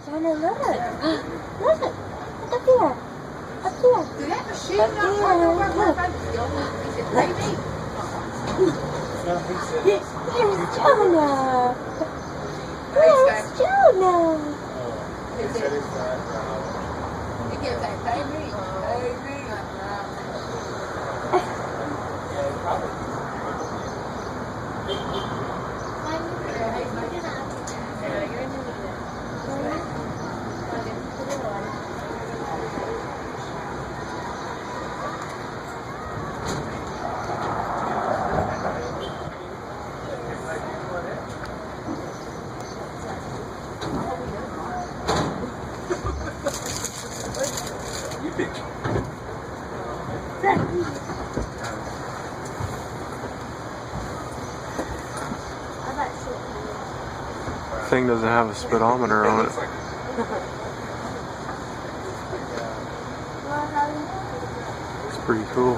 Jonah, look. Look. Look up here. Up here. Do they have a sheet Up on here. Look. Is it baby? There's Jonah. There's Jonah. Is it? It gives that baby. Thing doesn't have a speedometer on it. It's pretty cool.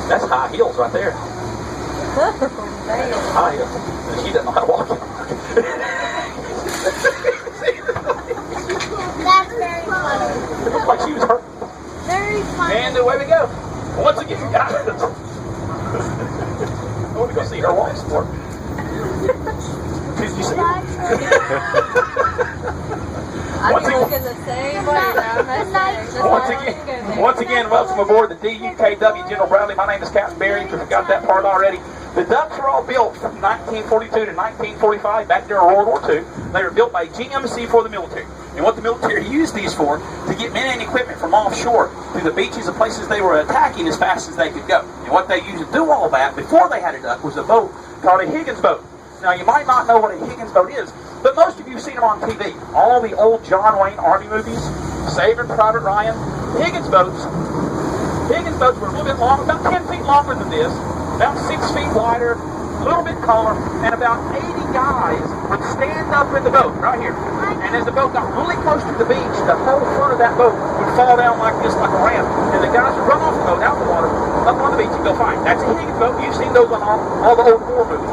That's high heels right there. High heels. And she doesn't know how to walk. That's very funny. It looked like she was hurt. Very funny. And away we go. Once again, guys. I want to go see her walk sport. Did you see her? I'm looking the same way. Once again, welcome aboard the DUKW General Bradley. My name is Captain Barry, if you forgot that part already. The Ducks were all built from 1942 to 1945, back during World War II. They were built by GMC for the military. And what the military used these for, to get men and equipment from offshore to the beaches and places they were attacking as fast as they could go. And what they used to do all that, before they had a Duck, was a boat called a Higgins boat. Now, you might not know what a Higgins boat is, but most of you have seen them on TV. All the old John Wayne Army movies, Saving Private Ryan. Higgins boats were a little bit long, about 10 feet longer than this, about 6 feet wider, a little bit taller, and about 80 guys would stand up in the boat, right here. And as the boat got really close to the beach, the whole front of that boat would fall down like this, like a ramp. And the guys would run off the boat, out the water, up on the beach and go fine. That's a Higgins boat. You've seen those on all the old war movies.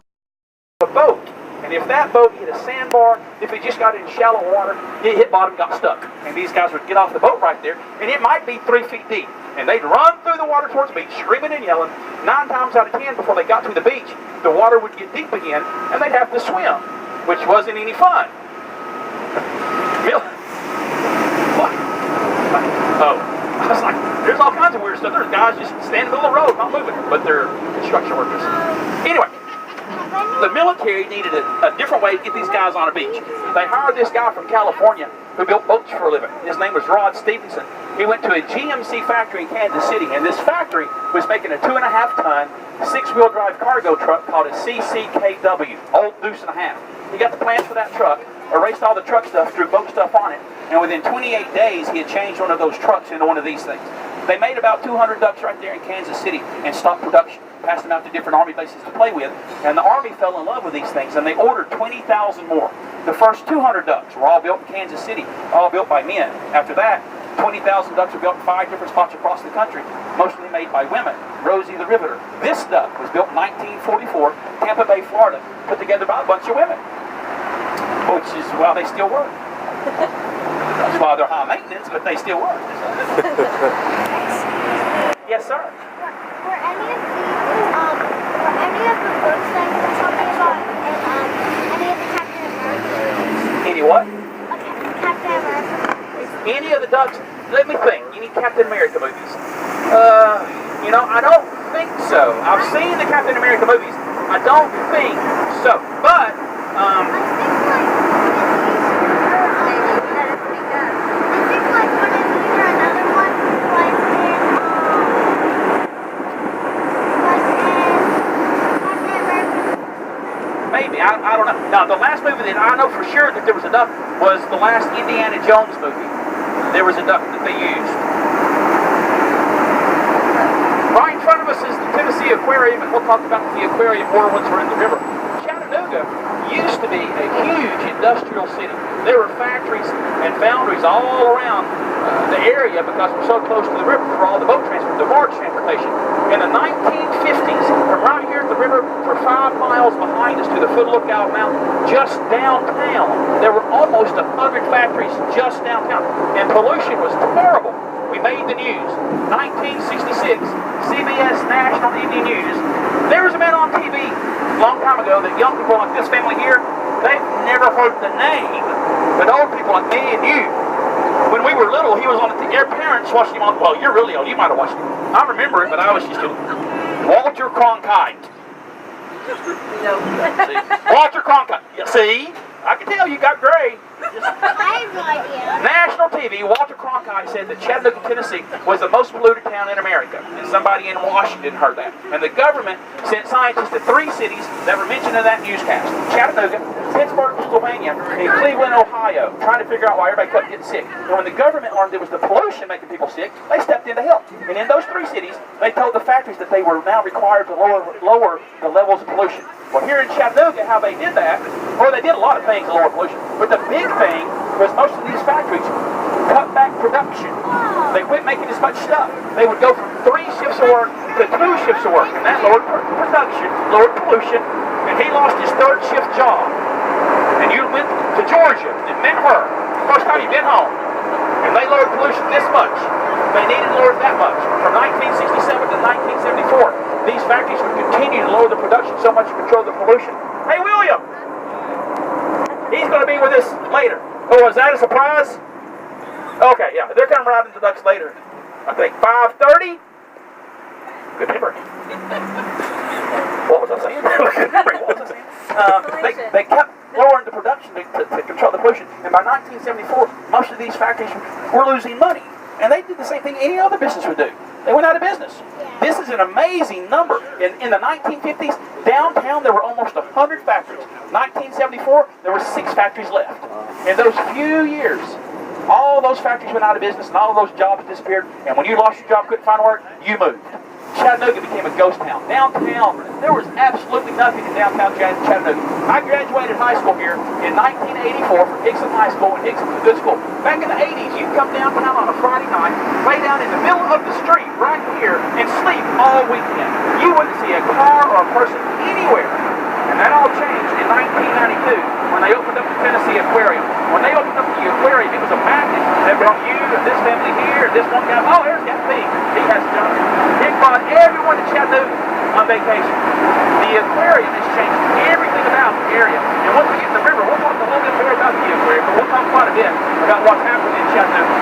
A boat, and if that boat hit a sandbar, if it just got in shallow water, it hit bottom, got stuck. And these guys would get off the boat right there, and it might be 3 feet deep. And they'd run through the water towards the beach, screaming and yelling. 9 times out of 10, before they got to the beach, the water would get deep again, and they'd have to swim, which wasn't any fun. What? Oh, I was like, there's all kinds of weird stuff. There's guys just standing in the middle of the road, not moving, but they're construction workers. Anyway. The military needed a different way to get these guys on a beach. They hired this guy from California who built boats for a living. His name was Rod Stevenson. He went to a GMC factory in Kansas City, and this factory was making a 2.5-ton, 6-wheel drive cargo truck called a CCKW, Old Deuce and a Half. He got the plans for that truck, erased all the truck stuff, drew boat stuff on it, and within 28 days he had changed one of those trucks into one of these things. They made about 200 ducks right there in Kansas City and stopped production. Passed them out to different Army bases to play with, and the Army fell in love with these things, and they ordered 20,000 more. The first 200 ducks were all built in Kansas City, all built by men. After that, 20,000 ducks were built in 5 different spots across the country, mostly made by women. Rosie the Riveter. This duck was built in 1944, Tampa Bay, Florida, put together by a bunch of women, which is why they still work. That's why they're high maintenance, but they still work. Yes, sir. Were any of the books that you were talking about in any of the Captain America movies? Any what? Okay, Captain America movies. Any of the Ducks? Let me think. You need Captain America movies. I don't think so. I've seen the Captain America movies. I don't think so. But, I think like one of these or another one was in Now, the last movie that I know for sure that there was a duck was the last Indiana Jones movie. There was a duck that they used. Right in front of us is the Tennessee Aquarium, and we'll talk about the aquarium more once we're in the river. Chattanooga used to be a huge industrial city. There were factories and foundries all around the area because we're so close to the river for all the boat transport, the barge transportation. In the 1950s, from right here at the river for 5 miles behind us to the foot of Lookout Mountain, just downtown, there were almost 100 factories just downtown, and pollution was terrible. We made the news. 1966, CBS National Evening News. There was a man on TV a long time ago that young people like this family here, they've never heard the name, but old people like me and you, when we were little, he was on it. Your parents watched him on, well, you're really old, you might have watched him. I remember it, but I was just too. Walter Cronkite. No. See? Walter Cronkite. You see? I can tell you got gray. I have no idea. National TV, Walter Cronkite said that Chattanooga, Tennessee was the most polluted town in America. And somebody in Washington heard that. And the government sent scientists to 3 cities that were mentioned in that newscast. Chattanooga, Pittsburgh, Pennsylvania, and Cleveland, Ohio, trying to figure out why everybody kept getting sick. And when the government learned it was the pollution making people sick, they stepped in to help. And in those 3 cities, they told the factories that they were now required to lower the levels of pollution. Well, here in Chattanooga, how they did that, well, they did a lot of things to lower pollution. But the big thing was most of these factories cut back production. They quit making as much stuff. They would go from 3 shifts of work to 2 shifts of work, and that lowered production, lowered pollution, and he lost his 3rd shift job. And you went to Georgia and met her. First time you've been home. And they lowered pollution this much. They needed to lower it that much. From 1967 to 1974. These factories would continue to lower the production so much to control the pollution. Hey, William! He's going to be with us later. Oh, is that a surprise? Okay, yeah, they're coming right into the Ducks later. I think 5:30. Good memory. What was I saying? What was I saying? They kept lowering the production to control the pollution. And by 1974, most of these factories were losing money. And they did the same thing any other business would do. They went out of business. This is an amazing number. In the 1950s, downtown there were almost 100 factories. 1974, there were 6 factories left. In those few years, all those factories went out of business and all those jobs disappeared. And when you lost your job, couldn't find work, you moved. Chattanooga became a ghost town. Downtown, there was absolutely nothing in downtown Chattanooga. I graduated high school here in 1984 from Hickson High School, and Hickson was a good school. Back in the 80s, you'd come downtown on a Friday night, lay down in the middle of the street right here, and sleep all weekend. You wouldn't see a car or a person anywhere. And that all changed in 1992 when they opened up the Tennessee Aquarium. When they opened up the aquarium, it was a magnet that brought you and this family here, and this one guy. Oh, there's that thing. He has done it. It brought everyone to Chattanooga on vacation. The aquarium has changed everything about the area. And once we get in the river, we'll talk a little bit more about the aquarium, but we'll talk quite a bit about what's happening in Chattanooga.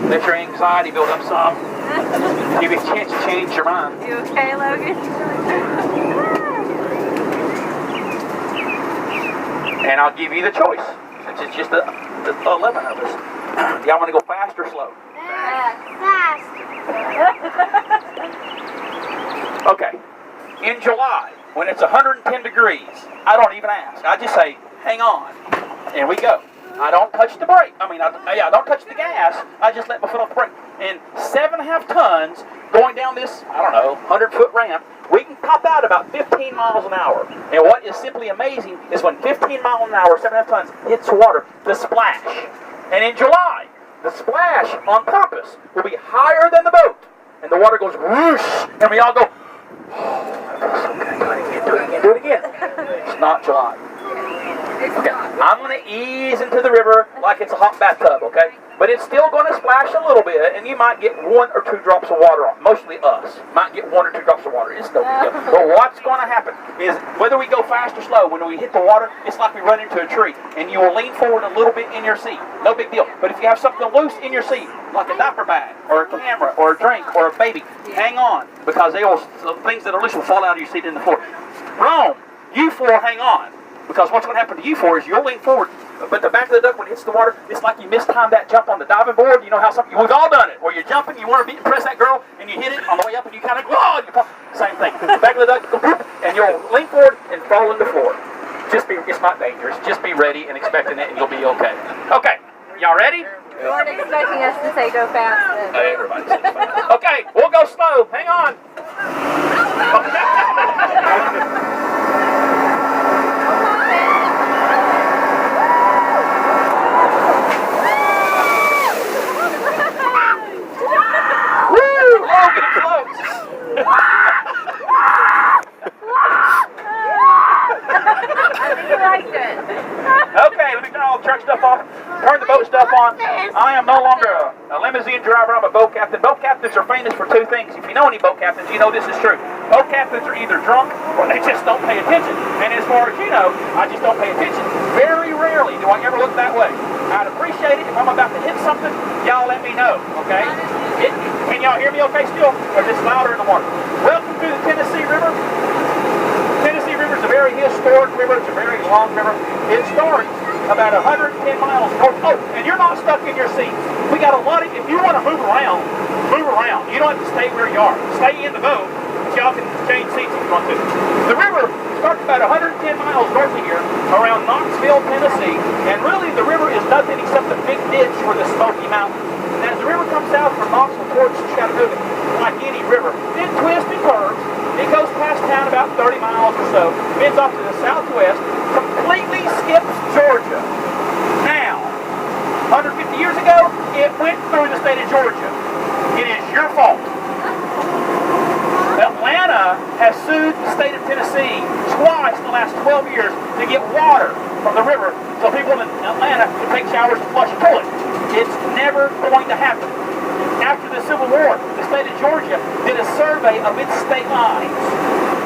Let your anxiety build up some. Give you a chance to change your mind. You okay, Logan? And I'll give you the choice, since it's just the 11 of us. Y'all want to go fast or slow? Fast. Okay. In July, when it's 110 degrees, I don't even ask. I just say, hang on. And we go. I don't touch the brake. I don't touch the gas. I just let my foot off the brake. And 7.5 tons going down this, 100-foot ramp, we can top out about 15 miles an hour. And what is simply amazing is when 15 miles an hour, 7.5 tons hits the water, the splash. And in July, the splash on purpose will be higher than the boat. And the water goes whoosh, and we all go, oh, do it again. It's not July. Okay, I'm going to ease into the river like it's a hot bathtub, okay? but it's still going to splash a little bit, and you might get 1 or 2 drops of water on. Mostly us might get 1 or 2 drops of water. It's no big deal. But what's going to happen is whether we go fast or slow, when we hit the water, it's like we run into a tree, and you will lean forward a little bit in your seat. No big deal. But if you have something loose in your seat, like a diaper bag or a camera or a drink or a baby, hang on, because the things that are loose will fall out of your seat in the floor. Wrong. You four, hang on, because what's going to happen to you four is you'll lean forward, but the back of the duck, when it hits the water, it's like you mistimed that jump on the diving board. You know how we've all done it, where you're jumping, you want to impress that girl, and you hit it on the way up, and you kind of, whoa, same thing. The back of the duck, and you'll lean forward and fall on the floor. It's not dangerous. Just be ready and expecting it, and you'll be okay. Okay, y'all ready? You weren't expecting us to say go fast then. Everybody says fast. Okay, we'll go slow. Hang on. Woo! Logan, it floats. I think you liked it. Okay, let me turn all the truck stuff off. Turn the boat stuff on. I am no longer a limousine driver. I'm a boat captain. Boat captains are famous for 2 things. If you know any boat captains, you know this is true. Boat captains are either drunk or they just don't pay attention. And as far as you know, I just don't pay attention. Very rarely do I ever look that way. I'd appreciate it if I'm about to hit something, y'all let me know, okay? Can y'all hear me okay still? Or just louder in the water? Welcome to the Tennessee River. Tennessee River is a very historic river. It's a very long river. It starts about 110 miles north. Oh, and you're not stuck in your seats. We got a lot of, if you want to move around, move around. You don't have to stay where you are. Stay in the boat, but y'all can change seats if you want to. The river starts about 110 miles north of here, around Knoxville, Tennessee, and really the river is nothing except a big ditch for the Smoky Mountains. And as the river comes south from Knoxville towards Chattanooga, like any river, it twists and curves. It goes past town about 30 miles or so, bends off to the southwest, completely skips Georgia. Now, 150 years ago, it went through the state of Georgia. It is your fault. Atlanta has sued the state of Tennessee twice in the last 12 years to get water from the river so people in Atlanta can take showers and flush a toilet. It's never going to happen. After the Civil War, the state of Georgia did a survey of its state lines.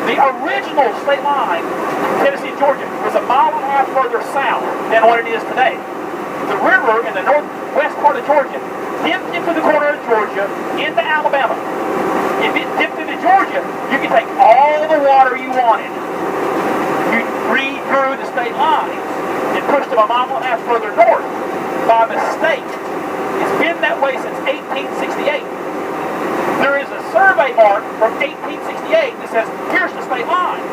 The original state line, Tennessee, Georgia, was 1.5 miles further south than what it is today. The river in the northwest part of Georgia dipped into the corner of Georgia into Alabama. If it dipped into Georgia, you could take all the water you wanted. You redrew the state lines and pushed them 1.5 miles further north by mistake. It's been that way since 1868. There is a survey mark from 1868 that says, here's the state line.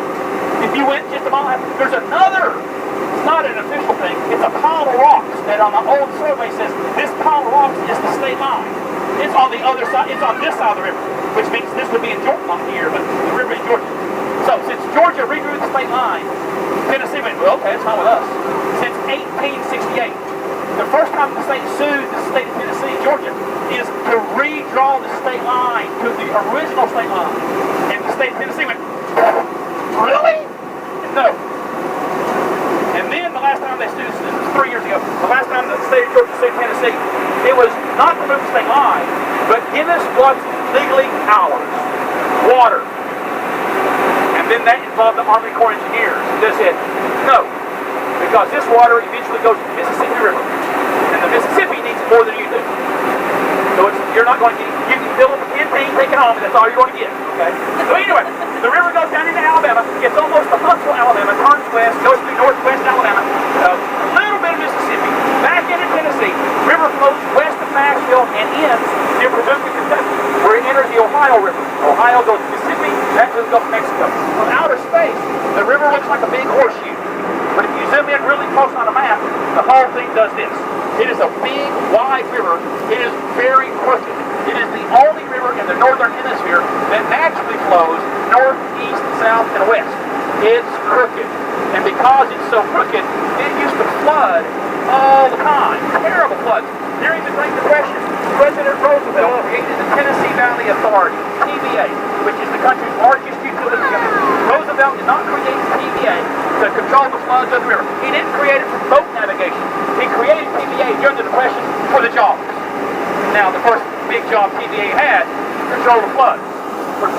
If you went just 1.5 miles, there's another, it's not an official thing, it's a pile of rocks that on the old survey says, this pile of rocks is the state line. It's on the other side, it's on this side of the river, which means this would be in Georgia, not here, but the river in Georgia. So since Georgia redrew the state line, Tennessee went, well, okay, it's not with us. Since 1868. The first time the state sued the state of Tennessee, Georgia, is to redraw the state line to the original state line. And the state of Tennessee went, really? No. And then the last time they sued, this was 3 years ago, the last time the state of Georgia sued Tennessee, it was not to move the state line, but give us what's legally ours, water. And then that involved the Army Corps of Engineers. They said, no, because this water eventually goes to the Mississippi River. And the Mississippi needs it more than you do. So you're not going to get, you can fill up a canteen, take it home, and that's all you're going to get. Okay? So anyway, the river goes down into Alabama, gets almost to Huntsville, Alabama, turns west, goes through northwest Alabama, a little bit of Mississippi, back into Tennessee. River flows west of Nashville and ends near Paducah, Kentucky, where it enters the Ohio River. Ohio goes to Mississippi, back to the Gulf of Mexico. From outer space, the river looks like a big horseshoe. But if you zoom in really close on a map, the whole thing does this. It is a big, wide river. It is very crooked. It is the only river in the northern hemisphere that naturally flows north, east, south, and west. It's crooked. And because it's so crooked, it used to flood all the time. Terrible floods. During the Great Depression, President Roosevelt created the Tennessee Valley Authority, TVA, which is the country's largest utility company. Roosevelt did not create TVA to control the floods of the river. He didn't create it for boat navigation. He created TVA during the Depression for the jobs. Now, the first big job TVA had, control the flood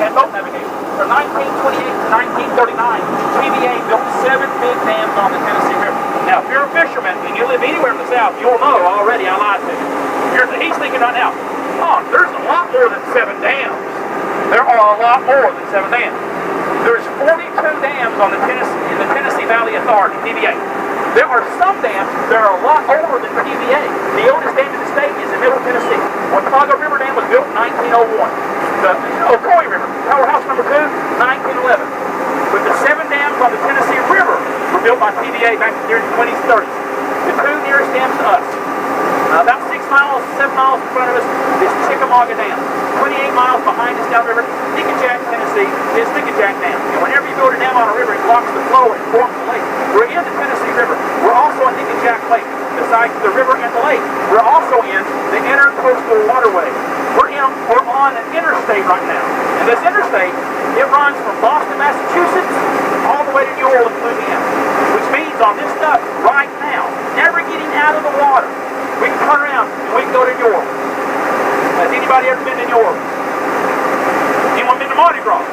and boat navigation. From 1928 to 1939, TVA built 7 big dams on the Tennessee River. Now, if you're a fisherman and you live anywhere in the South, you'll know already I lied to you. He's thinking right now, oh, there's a lot more than 7 dams. There are a lot more than 7 dams. There's 42 dams on the Tennessee Valley Authority, TVA. There are some dams that are a lot older than TVA. The oldest dam in the state is in Middle Tennessee. Watauga River Dam was built in 1901. The Ocoee River, Powerhouse number 2, 1911. But the 7 dams on the Tennessee River were built by TVA back in the 20s and 30s. The 2 nearest dams to us, about 6 miles, 7 miles in front of us, is Chickamauga Dam. 28 miles behind us downriver, Nickajack, Tennessee, is Nickajack Dam. And whenever you build a dam on a river, it blocks the flow and forms the lake. We're in the Tennessee River. We're also in Nickajack Lake. Besides the river and the lake, we're also in the intercoastal waterway. We're on an interstate right now. And this interstate, it runs from Boston, Massachusetts, all the way to New Orleans, Louisiana. Which means on this stuff right now, never getting out of the water, we can turn around and we can go to New Orleans. Has anybody ever been to New Orleans? Anyone been to Mardi Gras?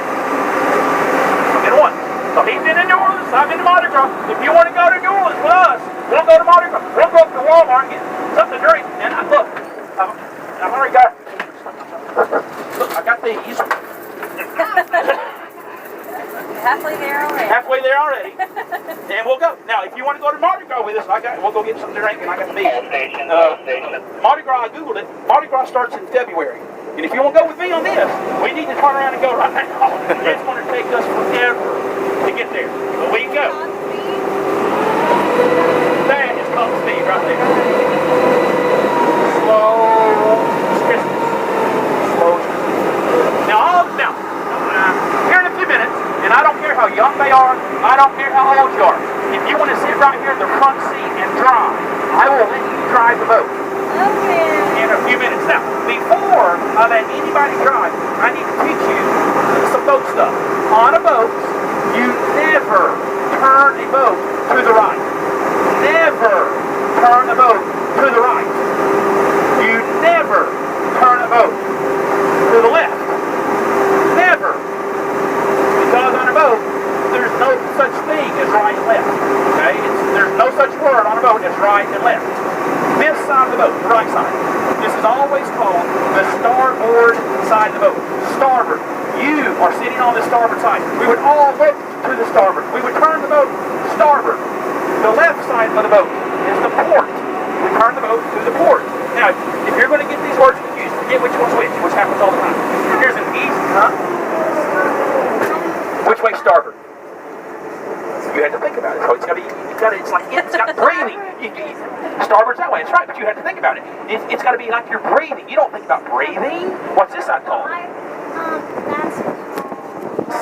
Been one. So he's been in New Orleans, I've been to Mardi Gras. If you want to go to New Orleans with us, we'll go to Mardi Gras. We'll go up to Walmart and get something to drink. And look, I've already got, look, I got these. Halfway there already. Halfway there already. And we'll go. Now, if you want to go to Mardi Gras with us, we'll go get something to drink, and I got the meat. Mardi Gras, I Googled it. Mardi Gras starts in February. And if you want to go with me on this, we need to turn around and go right now. It's going to take us forever to get there. But we can go. That is called speed right there. Slow Christmas. Slow Christmas. Now, here in a few minutes, and I don't care how young they are, I don't care how old you are. If you want to sit right here in the front seat and drive, I will let you drive the boat. Okay. In a few minutes. Now, before I let anybody drive, I need to teach you some boat stuff. On a boat, you never turn a boat to the right. Never turn a boat to the right. You never turn a boat to the left. Never. Because on a boat, there's no such thing as right and left. Okay? There's no such word on a boat as right and left. This side of the boat, the right side. This is always called the starboard side of the boat. Starboard. You are sitting on the starboard side. We would all look to the starboard. We would turn the boat starboard. The left side of the boat is the port. We turn the boat to the port. Now, if you're going to get these words confused, forget which one's which happens all the time. Here's an easy, Which way starboard? You had to think about it. So it's got breathing. Starboard's that way. It's right, but you had to think about it. It's got to be like you're breathing. You don't think about breathing. What's this side called?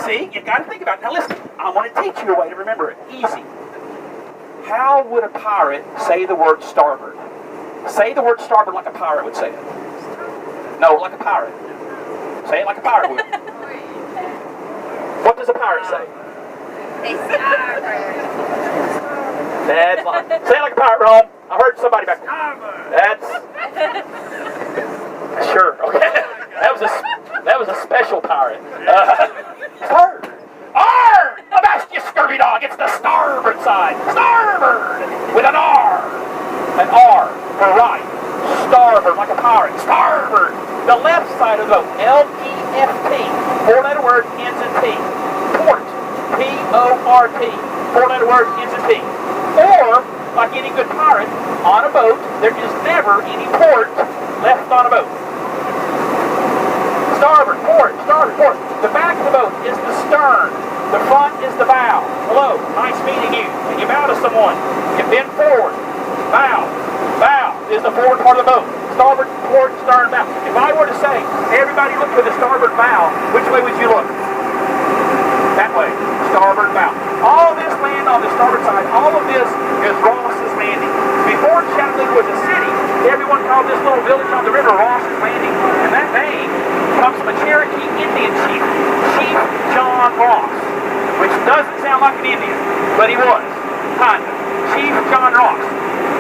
See, you got to think about it. Now listen, I want to teach you a way to remember it. Easy. How would a pirate say the word starboard? Say the word starboard like a pirate would say it. No, like a pirate. Say it like a pirate would. What does a pirate say? That's like, say it like a pirate, Rome. I heard somebody back there. That's sure. Okay, that was a special pirate. Starboard. Arr! Avast you, scurvy dog. It's the starboard side. Starboard with an R. An R for right. Starboard like a pirate. Starboard. The left side of the boat. L-E-F-T. 4-letter word ends in T. Port. P-O-R-T. 4-letter word ends in T. Or, like any good pirate, on a boat, there is never any port left on a boat. Starboard, port, starboard, port. The back of the boat is the stern. The front is the bow. Hello, nice meeting you. When you bow to someone, you bend forward. Bow. Bow is the forward part of the boat. Starboard, port, stern, bow. If I were to say, everybody look to the starboard bow, which way would you look? That way. Starboard bow. All of this land on the starboard side, all of this is Ross's Landing. Before Chattanooga was a city, everyone called this little village on the river Ross's Landing. And that name comes from a Cherokee Indian chief, Chief John Ross, which doesn't sound like an Indian, but he was. Kinda. Chief John Ross.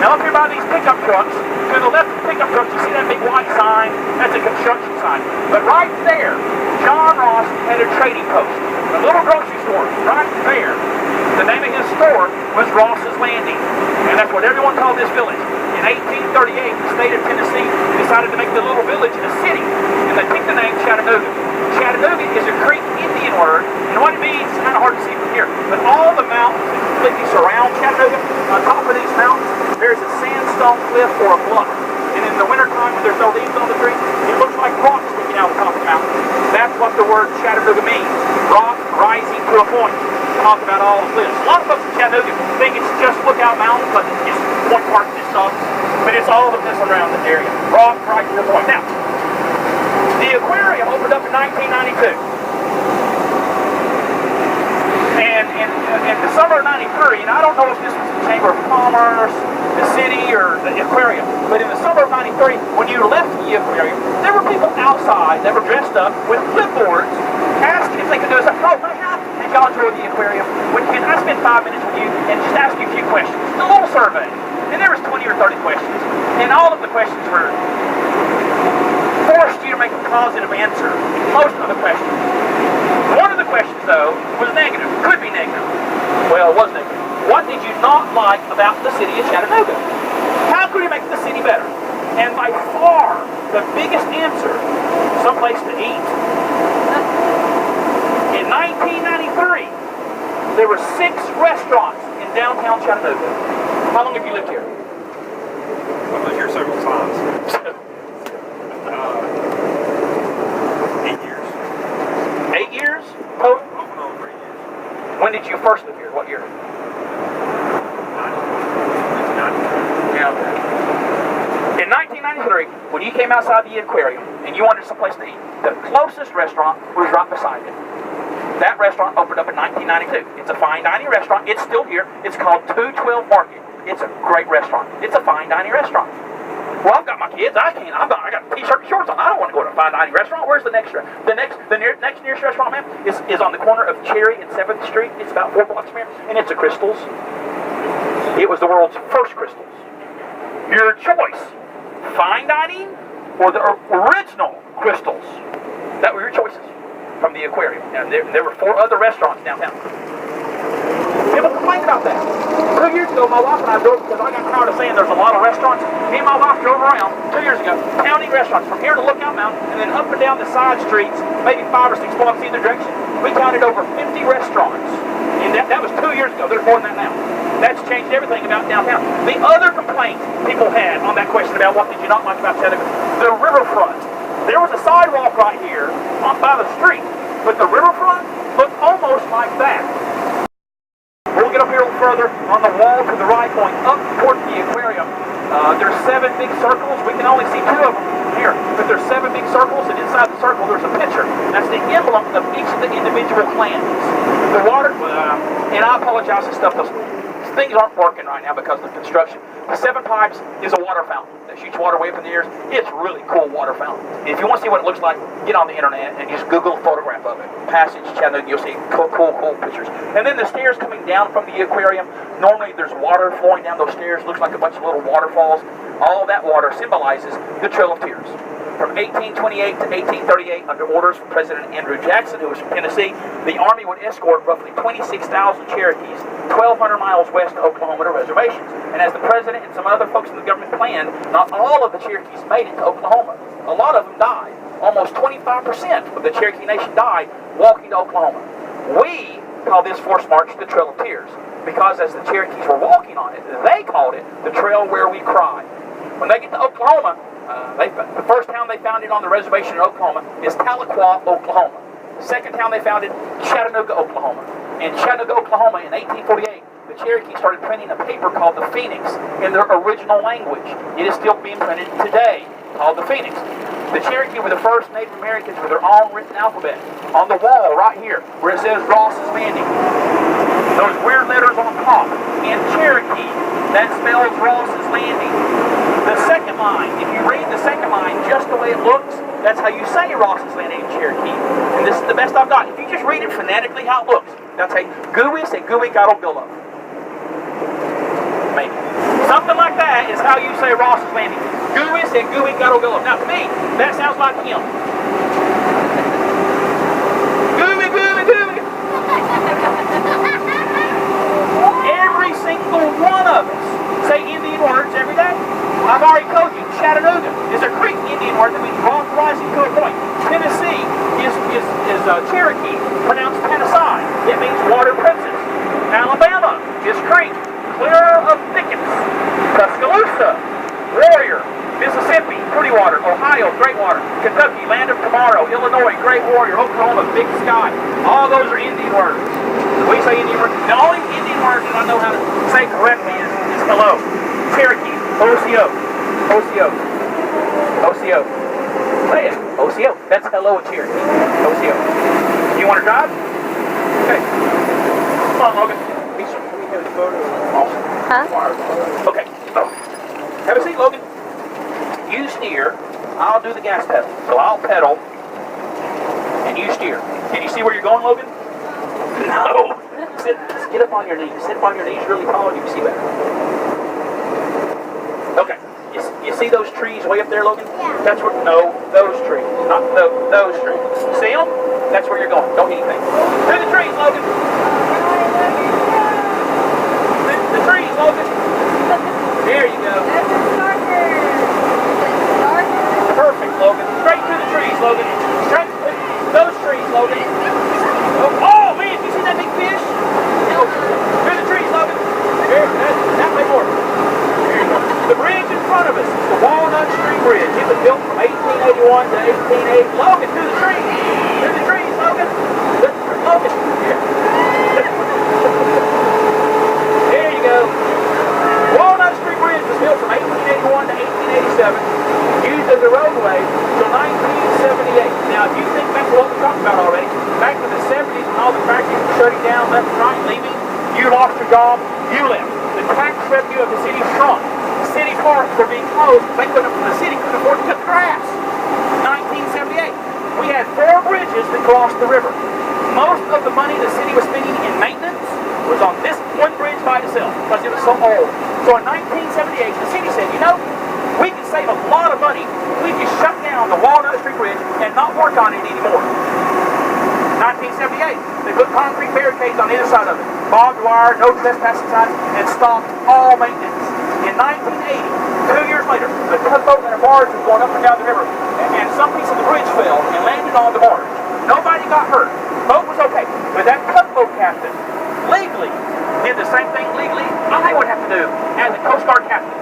Now up here by these pickup trucks, to the left of the pickup trucks, you see that big white sign? That's a construction sign. But right there, John Ross had a trading post, a little grocery store right there. The name of his store was Ross's Landing, and that's what everyone called this village. In 1838, the state of Tennessee decided to make the little village a city, and they picked the name Chattanooga. Chattanooga is a Creek Indian word, and what it means is kind of hard to see from here, but all the mountains that completely surround Chattanooga, on top of these mountains, there's a sandstone cliff or a bluff. And in the wintertime when there's no leaves on the trees, it looks like rocks sticking out of the top of the mountain. That's what the word Chattanooga means. Rock rising to a point. Talk about all the cliffs. A lot of folks in Chattanooga think it's just Lookout Mountain, but it's just one part of this song. But it's all of this around this area. Rock rising to a point. Now, the aquarium opened up in 1992. And in the summer of 93, and I don't know if this was the Chamber of Commerce, the city, or the aquarium, but in the summer of 93, when you left the aquarium, there were people outside that were dressed up with clipboards asking if they could do something. Oh, how did y'all enjoy the aquarium? Can I spend 5 minutes with you and just ask you a few questions? A little survey. And there was 20 or 30 questions. And all of the questions were forced you to make a positive answer. Most of the questions. One of the questions, though, was negative. Could be negative. Well, it was negative. What did you not like about the city of Chattanooga? How could you make the city better? And by far, the biggest answer, someplace to eat. In 1993, there were 6 restaurants in downtown Chattanooga. How long have you lived here? I've lived here several times. 8 years. 8 years? Total? Off and on 3 years. When did you first live here? What year? 1990. Yeah, okay. In 1993, when you came outside the aquarium and you wanted someplace to eat, the closest restaurant was right beside it. That restaurant opened up in 1992. It's a fine dining restaurant. It's still here. It's called 212 Market. It's a great restaurant. It's a fine dining restaurant. Well, I've got my kids. I got t-shirt and shorts on. I don't want to go to a fine dining restaurant. Where's the next nearest restaurant, man, is on the corner of Cherry and 7th Street. It's about 4 blocks from here, and it's a Crystals. It was the world's first Crystals. Your choice: fine dining or the original Crystals. That were your choices from the aquarium. And there were 4 other restaurants downtown. People complained about that. 2 years ago, my wife and I drove, because I got tired of saying there's a lot of restaurants. Me and my wife drove around 2 years ago, counting restaurants from here to Lookout Mountain, and then up and down the side streets, maybe 5 or 6 blocks either direction. We counted over 50 restaurants. And that was 2 years ago. There's more than that now. That's changed everything about downtown. The other complaint people had on that question about what did you not like about Chattanooga, the riverfront. There was a sidewalk right here by the street, but the riverfront looked almost like that. We'll get up here a little further on the wall to the right, going up toward the aquarium. There's 7 big circles. We can only see 2 of them here, but there's 7 big circles, and inside the circle there's a picture. That's the emblem of each of the individual clans. The water, and I apologize, those things aren't working right now because of the construction. The 7 Pipes is a water fountain that shoots water way up in the air. It's a really cool water fountain. And if you want to see what it looks like, get on the internet and just Google a photograph of it. Passage Chattanooga, you'll see cool pictures. And then the stairs coming down from the aquarium, normally there's water flowing down those stairs. Looks like a bunch of little waterfalls. All of that water symbolizes the Trail of Tears. From 1828 to 1838, under orders from President Andrew Jackson, who was from Tennessee, the Army would escort roughly 26,000 Cherokees 1,200 miles west of Oklahoma to reservations. And as the President and some other folks in the government planned, not all of the Cherokees made it to Oklahoma. A lot of them died. Almost 25% of the Cherokee Nation died walking to Oklahoma. We call this forced march the Trail of Tears, because as the Cherokees were walking on it, they called it the Trail Where We Cry. When they get to Oklahoma, the first town they founded on the reservation in Oklahoma is Tahlequah, Oklahoma. The second town they founded, Chattanooga, Oklahoma. In Chattanooga, Oklahoma, in 1848, the Cherokees started printing a paper called the Phoenix in their original language. It is still being printed today, called the Phoenix. The Cherokee were the first Native Americans with their own written alphabet. On the wall right here, where it says Ross's Landing, those weird letters on top, in Cherokee, that spells Ross's Landing. The second line, if you read the second line just the way it looks, that's how you say Ross's Landing in Cherokee. And this is the best I've got. If you just read it phonetically how it looks, that's say Gooey, say Gooey Gato Billo. Maybe. Something like that is how you say Ross is landing. Gooey said gooey gotta go. Now to me, that sounds like him. Gooey, gooey, gooey. Every single one of us say Indian words every day. I've already told you, Chattanooga is a Creek Indian word that means rock rising to a point. Tennessee is Cherokee, pronounced Panasai. It means water princess. Alabama is Creek, clear of thickets. Tuscaloosa, warrior. Mississippi, pretty water. Ohio, great water. Kentucky, land of tomorrow. Illinois, great warrior. Oklahoma, big sky. All those are Indian words. We say Indian words. The only Indian word that I know how to say correctly is hello. Cherokee, OCO. OCO. OCO. Say it. OCO. That's hello in Cherokee. OCO. You want to drive? Okay. Come on, Logan. Awesome. Huh? Okay. So, have a seat, Logan. You steer. I'll do the gas pedal. So I'll pedal, and you steer. Can you see where you're going, Logan? No. Just get up on your knees. Sit up on your knees really tall, and you can see better. Okay. You see those trees way up there, Logan? Yeah. That's where. No, those trees, not those trees. See them? That's where you're going. Don't hit anything. Through the trees, Logan. The trees, Logan. There you go. Perfect, Logan. Straight through the trees, Logan. Straight those trees, Logan. Oh man, you see that big fish? Through the trees, Logan. There, that way more. There you go. The bridge in front of us is the Walnut Street Bridge. It was built from 1881 to 1880. Logan, through the trees. Through the trees, Logan. Logan. Here. There you go. Walnut Street Bridge was built from 1881 to 1887, used as a roadway until 1978. Now, if you think back to what we talked about already, back in the 70s when all the factories were shutting down left and right, leaving, you lost your job, you left. The tax revenue of the city shrunk. City parks were being closed because the city couldn't afford to cut the grass. 1978, we had 4 bridges that crossed the river. Most of the money the city was spending in maintenance was on this one bridge by itself because it was so old. So in 1978, the city said, you know, we can save a lot of money if we just shut down the Walnut Street Bridge and not work on it anymore. 1978, they put concrete barricades on either side of it, barbed wire, no trespassing signs, and stopped all maintenance. In 1980, 2 years later, a tugboat and a barge was going up and down the river, and some piece of the bridge fell and landed on the barge. Nobody got hurt. Boat was okay, but that tugboat captain legally did the same thing legally I would have to do as a Coast Guard captain.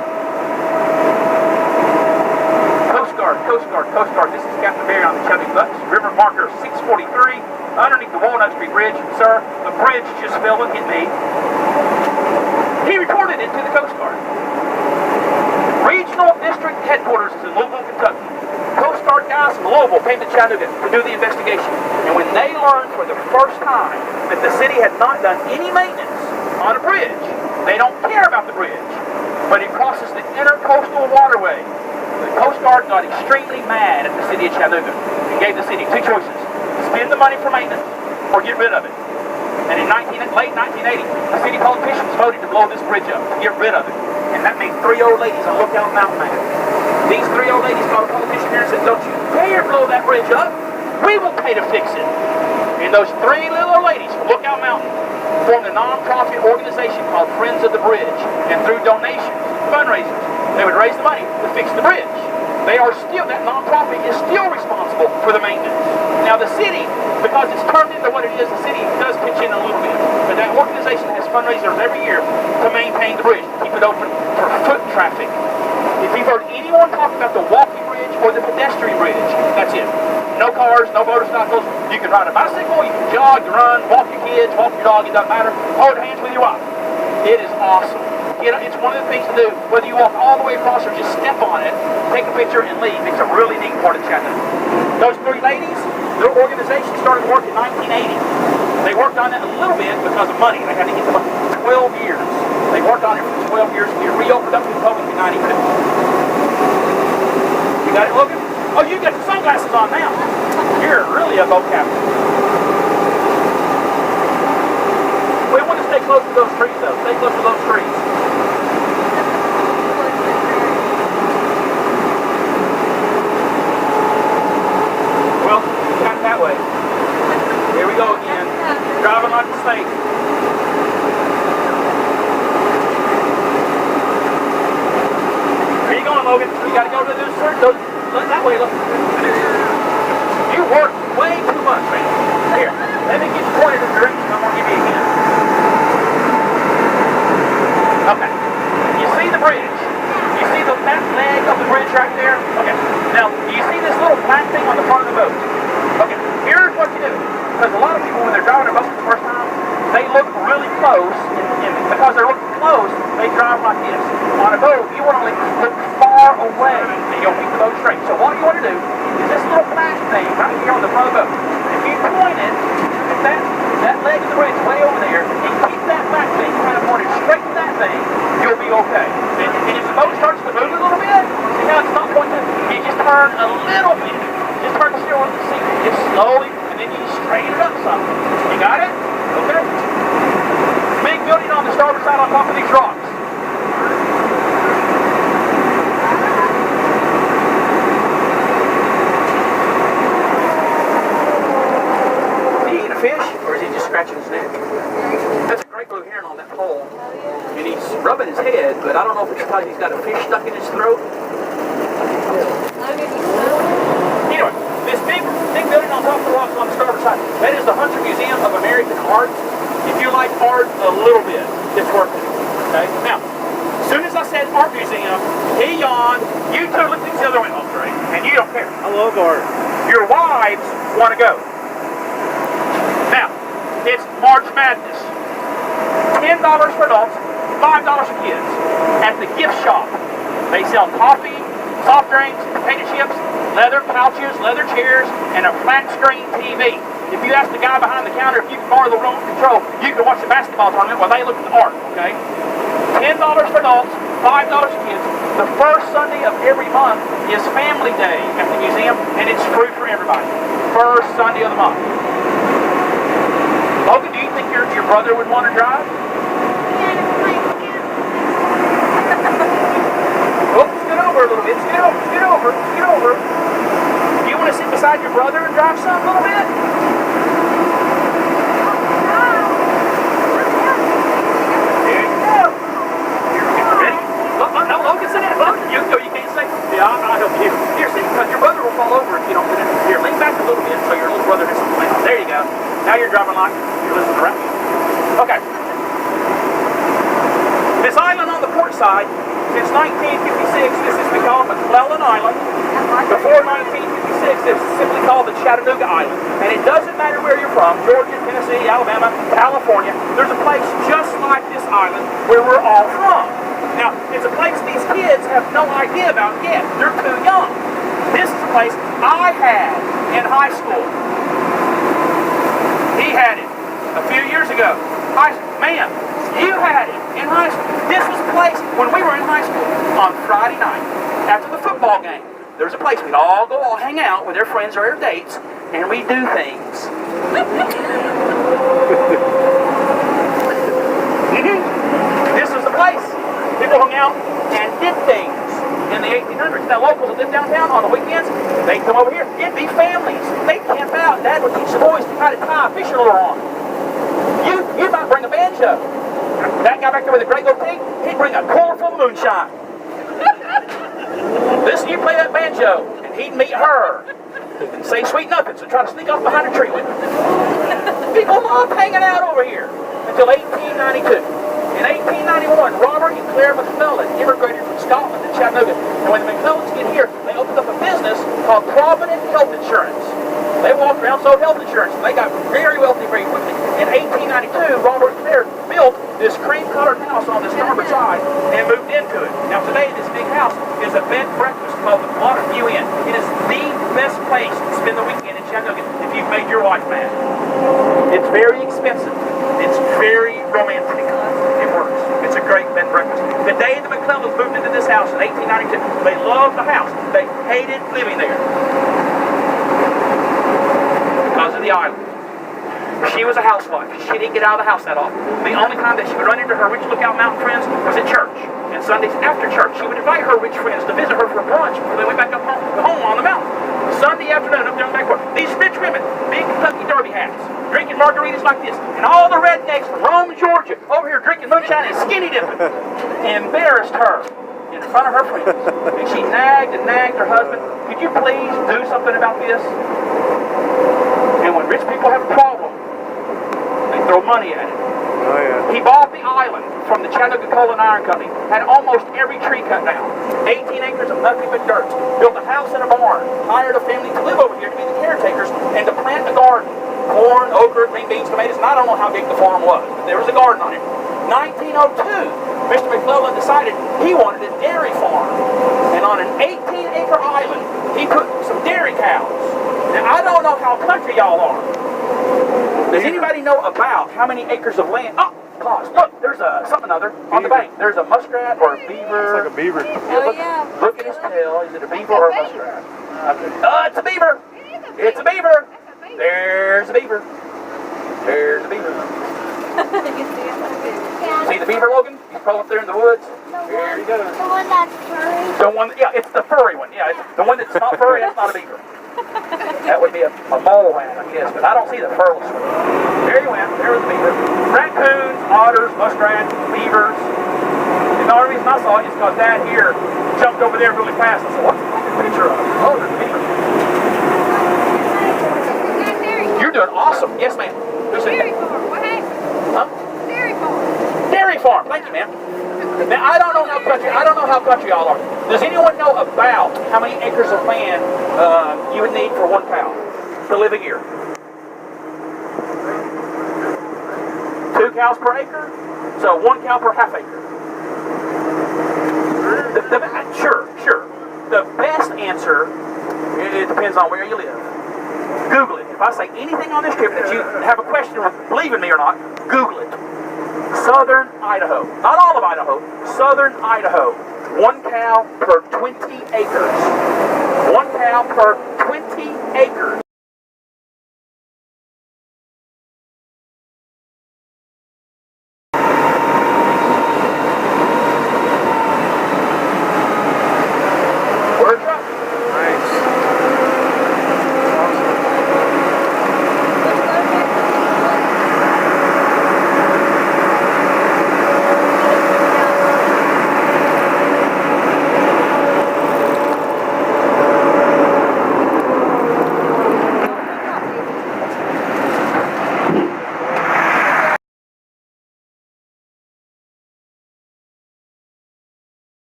Coast Guard. This is Captain Barry on the Chattanooga Ducks. River marker 643 underneath the Walnut Street Bridge. Sir, the bridge just fell and hit me. He reported it to the Coast Guard. Regional District Headquarters is in Louisville, Kentucky. Coast Guard guys from Louisville came to Chattanooga to do the investigation. And when they learned for the first time that the city had not done any maintenance on a bridge, they don't care about the bridge, but it crosses the intercoastal waterway. The Coast Guard got extremely mad at the city of Chattanooga and gave the city 2 choices: spend the money for maintenance or get rid of it. And in late 1980, the city politicians voted to blow this bridge up, to get rid of it. And that made 3 old ladies on Lookout Mountain mad. These 3 old ladies called a politician here and said, don't you dare blow that bridge up. We will pay to fix it. And those 3 little old ladies from Lookout Mountain formed a non-profit organization called Friends of the Bridge. And through donations, fundraisers, they would raise the money to fix the bridge. That non-profit is still responsible for the maintenance. Now the city, because it's turned into what it is, the city does pitch in a little bit. But that organization has fundraisers every year to maintain the bridge, to keep it open for foot traffic. If you've heard anyone talk about the walking bridge or the pedestrian bridge, that's it. No cars, no motorcycles. You can ride a bicycle, you can jog, you run, walk your kids, walk your dog, it doesn't matter. Hold hands with your wife. It is awesome. You know, it's one of the things to do, whether you walk all the way across or just step on it, take a picture and leave. It's a really neat part of Chattanooga. Those 3 ladies, their organization started work in 1980. They worked on it a little bit because of money. They had to get the money. 12 years. They worked on it for 12 years. We reopened up to the public in 92. You got it, Logan? Oh, you got the sunglasses on now. You're really a boat captain. We want to stay close to those trees, though. Stay close to those trees. face. Where you going, Logan? You got to go to those circles. Look that way, look. You work way too much, man. Here, let me get you pointed in the direction. I'm going to give you a hint. Okay. You see the bridge? You see the back leg of the bridge right there? Okay. Now, you see this little black thing on the front of the boat? Okay. Here's what you do. Because a lot of people, when they're driving their boat for the first time, they look really close. And because they're looking close, they drive like this. On a boat, you want to look far away, and you'll keep the boat straight. So what you want to do is this little black thing right here on the front of the boat. If you point it at that leg of the bridge way over there, and keep that black thing kind of pointed straight to that thing, you'll be okay. And if the boat starts to move a little bit, see how it's not pointing, you just turn a little bit. Just turn the steering on the seat, just slowly, and then you straighten it up some. You got it? Okay. Big building on the starboard side on top of these rocks. Fish, or is he just scratching his neck? That's a great blue heron on that pole. And he's rubbing his head, but I don't know if it's because he's got a fish stuck in his throat. Anyway, this big building on top of the rocks on the starboard side, that is the Hunter Museum of American Art. If you like art a little bit, it's worth it. Okay? Now, as soon as I said art museum, he yawned, you two looked at each other and went, oh great, and you don't care. I love art. Your wives want to go. Now, it's March Madness. $10 for adults, $5 for kids. At the gift shop, they sell coffee, soft drinks, potato chips, leather couches, leather chairs, and a flat screen TV. If you ask the guy behind the counter if you can borrow the remote control, you can watch the basketball tournament while they look at the art, okay? $10 for adults, $5 for kids. The first Sunday of every month is Family Day at the museum, and it's free for everybody. First Sunday of the month. Logan, do you think your brother would want to drive? Oh, scoot over a little bit. Scoot over. Do you want to sit beside your brother and drive some a little bit? There you go. Ready? No, Logan, sit down. Logan, you can't say, yeah, I'll help you. Here, see, because your brother will fall over if you don't sit in. Here, lean back a little bit so your little brother has something to play on. There you go. Now you're driving like you're listening to rap music. Okay. This island on the port side, since 1956, this has been called McClellan Island. Before 1956, it was simply called the Chattanooga Island. And it doesn't matter where you're from, Georgia, Tennessee, Alabama, California, there's a place just like this island where we're all from. Now, it's a place these kids have no idea about yet. They're too young. This is a place I had in high school. He had it a few years ago. Man, you had it in high school. This was a place when we were in high school on Friday night after the football game. There was a place we'd all hang out with their friends or their dates, and we'd do things. This was the place. People hung out and did things in the 1800s. Now, locals that live downtown on the weekends, they'd come over here. It'd be families. They'd camp out. Dad would teach the boys how to tie a fishing lure on. You might bring a banjo. That guy back there with the great goatee, he'd bring a cooler full of moonshine. Listen, you play that banjo, and he'd meet her and say sweet nothings and try to sneak off behind a tree with him. People loved hanging out over here until 1892. In 1891, Robert and Claire McClellan immigrated from Scotland to Chattanooga. And when the McClellans get here, they opened up a business called Provident Health Insurance. They walked around, sold health insurance, and they got very wealthy very quickly. In 1892, Robert and Claire built this cream-colored house on the starboard side and moved into it. Now today, this big house is a bed and breakfast called the Waterview Inn. It is the best place to spend the weekend in Chattanooga if you've made your wife mad. It's very expensive. It's very romantic. It works. It's a great bed and breakfast. The day the McClellans moved into this house in 1892, they loved the house. They hated living there because of the island. She was a housewife. She didn't get out of the house that often. The only time that she would run into her rich Lookout Mountain friends was at church. And Sundays after church, she would invite her rich friends to visit her for brunch before they went back up home on the mountain. Sunday afternoon, up there on the back porch. These rich women, big Kentucky Derby hats, drinking margaritas like this. And all the rednecks from Rome, Georgia, over here drinking moonshine and skinny dipping, embarrassed her in front of her friends. And she nagged and nagged her husband, could you please do something about this? And when rich people have a problem, they throw money at it. Oh, yeah. He bought the island from the Chattanooga Coal and Iron Company, had almost every tree cut down, 18 acres of nothing but dirt, built a house and a barn, hired a family to live over here to be the caretakers, and to plant a garden. Corn, okra, green beans, tomatoes, and I don't know how big the farm was, but there was a garden on it. 1902, Mr. McClellan decided he wanted a dairy farm, and on an 18-acre island, he put some dairy cows. Now, I don't know how country y'all are. Does anybody know about how many acres of land? Oh, gosh, look, there's something other on the bank. There's a muskrat or a beaver. It's like a beaver. Look at his tail. Is it a beaver or a muskrat? It's a beaver. It's a beaver. There's a beaver. There's a beaver. See the beaver, Logan? He's probably up there in the woods. There he goes. The one that's furry. The one, yeah, it's the furry one. Yeah, it's the one that's not furry. That's not a beaver. That would be a mole rat, I guess, but I don't see the furless one. There he went. There was the beaver. Raccoons, otters, muskrats, beavers. And the only reason I saw it is because Dad here jumped over there really fast. I said, what's the picture of? Oh, there's a beaver. You're doing awesome. Yes, ma'am. Who said Dairy that? farm. What happened? Huh? Dairy farm. Dairy farm. Thank you, ma'am. Now, I don't know how country y'all are. Does anyone know about how many acres of land you would need for one cow to live a year? 2 cows per acre? So 1 cow per half acre. Sure. The best answer, it depends on where you live. Google it. If I say anything on this trip that you have a question on, believe in me or not, Google it. Southern Idaho. Not all of Idaho. Southern Idaho. 1 cow per 20 acres. 1 cow per 20 acres.